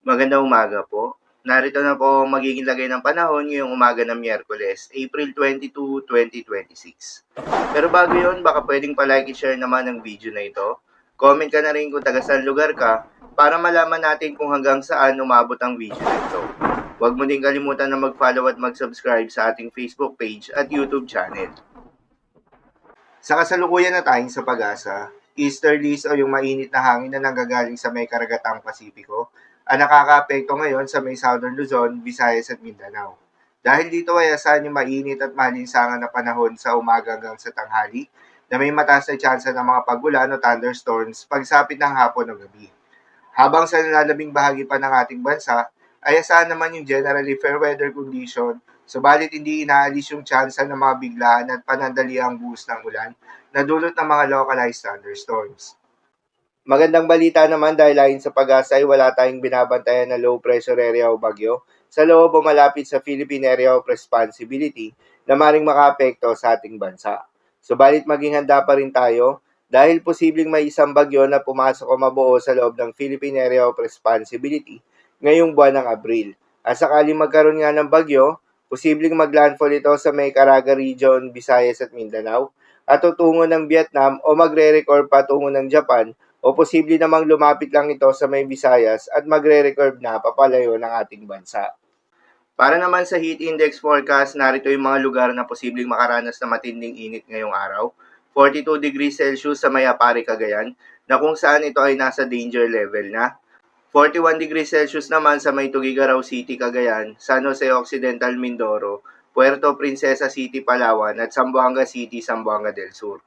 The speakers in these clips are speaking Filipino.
Magandang umaga po. Narito na po ang magiging lagay ng panahon ngayong umaga ng Miyerkules, April 22, 2026. Pero bago yun, baka pwedeng palike and share naman ang video na ito. Comment ka na rin kung taga saan lugar ka para malaman natin kung hanggang saan umabot ang video na ito. Huwag mo din kalimutan na mag-follow at mag-subscribe sa ating Facebook page at YouTube channel. Sa kasalukuyan na tayong sa pag-asa, easterlies o yung mainit na hangin na nanggagaling sa may karagatang Pasipiko ang nakakaapekto ngayon sa may Southern Luzon, Visayas at Mindanao. Dahil dito ay asahan yung mainit at malinsangan na panahon sa umaga hanggang sa tanghali na may mataas na tsansa ng mga pagulan o thunderstorms pagsapit ng hapon o gabi. Habang sa nalalabing bahagi pa ng ating bansa, ay asahan naman yung generally fair weather condition, subalit hindi inaalis yung tsansa ng mga biglaan at panandaliang buhos ng ulan na dulot ng mga localized thunderstorms. Magandang balita naman dahil ayon sa pag-asa ay wala tayong binabantayan na low pressure area o bagyo sa loob o malapit sa Philippine Area of Responsibility na maring makaapekto sa ating bansa. Subalit maging handa pa rin tayo dahil posibleng may isang bagyo na pumasok o mabuo sa loob ng Philippine Area of Responsibility ngayong buwan ng Abril. At sakaling magkaroon nga ng bagyo, posibleng maglandfall ito sa may Caraga Region, Visayas at Mindanao at tutungo ng Vietnam o magre-record patungo ng Japan o posible namang lumapit lang ito sa may Visayas at magre-record na papalayo ng ating bansa. Para naman sa heat index forecast, narito yung mga lugar na posibleng makaranas na matinding init ngayong araw. 42 degrees Celsius sa may Apari, Cagayan, na kung saan ito ay nasa danger level na. 41 degrees Celsius naman sa may Tuguegarao City, Cagayan, San Jose Occidental, Mindoro, Puerto Princesa City, Palawan at Zamboanga City, Zamboanga del Sur.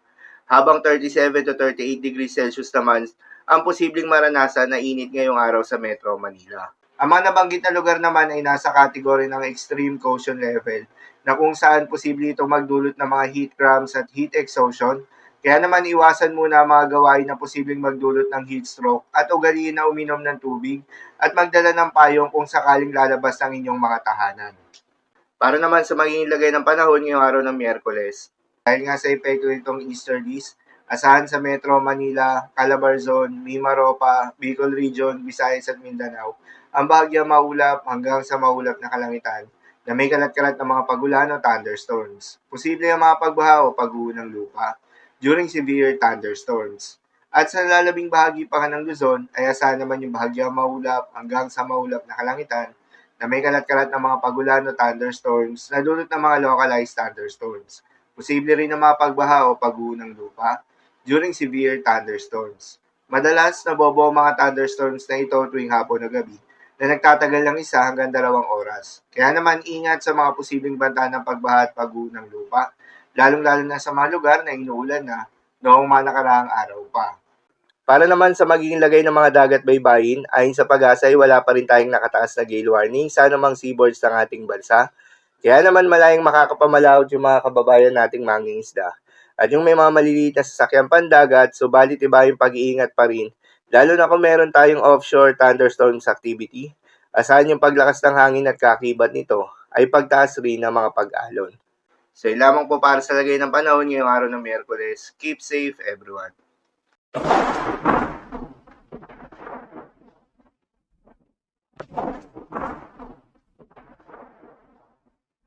Habang 37 to 38 degrees Celsius naman ang posibleng maranasan na init ngayong araw sa Metro Manila. Ang mga nabanggit na lugar naman ay nasa kategory ng extreme caution level na kung saan posible itong magdulot ng mga heat cramps at heat exhaustion. Kaya naman iwasan muna ang mga gawain na posibleng magdulot ng heat stroke at ugaliin na uminom ng tubig at magdala ng payong kung sakaling lalabas ng inyong mga tahanan. Para naman sa magiging lagay ng panahon ngayong araw ng Miyerkules, dahil nga sa epekto nitong easterlies, asahan sa Metro Manila, Calabarzon, Mimaropa, Bicol Region, Visayas at Mindanao, ang bahagyang maulap hanggang sa maulap na kalangitan na may kalat-kalat ng mga pagulan o thunderstorms. Posible ang mga pagbaha o pag-uho ng lupa during severe thunderstorms. At sa lalabing bahagi pa ng Luzon ay asahan naman yung bahagyang maulap hanggang sa maulap na kalangitan na may kalat-kalat ng mga pagulan o thunderstorms na dulot ng mga localized thunderstorms. Posible rin na mga pagbaha o pag-uho ng lupa during severe thunderstorms. Madalas nabobo ang mga thunderstorms na ito tuwing hapon o gabi na nagtatagal ng 1 hanggang 2 oras. Kaya naman ingat sa mga posibleng banta ng pagbaha at pag-uho ng lupa, lalong-lalo na sa mga lugar na inuulan na noong mga nakaraang araw pa. Para naman sa magiging lagay ng mga dagat baybayin, ayon sa pag-asa ay wala pa rin tayong nakataas na gale warning sa anumang seaboards ng ating bansa. Kaya naman malayang makakapamalawot yung mga kababayan nating mangingisda. At yung may mga maliliit na sasakyan pandagat, subalit iba yung pag-iingat pa rin, lalo na kung meron tayong offshore thunderstorms activity, asahan yung paglakas ng hangin at kakibat nito ay pagtaas rin ng mga pag-alon. So yun lamang po para sa lagay ng panahon ngayong araw ng Miyerkules. Keep safe everyone.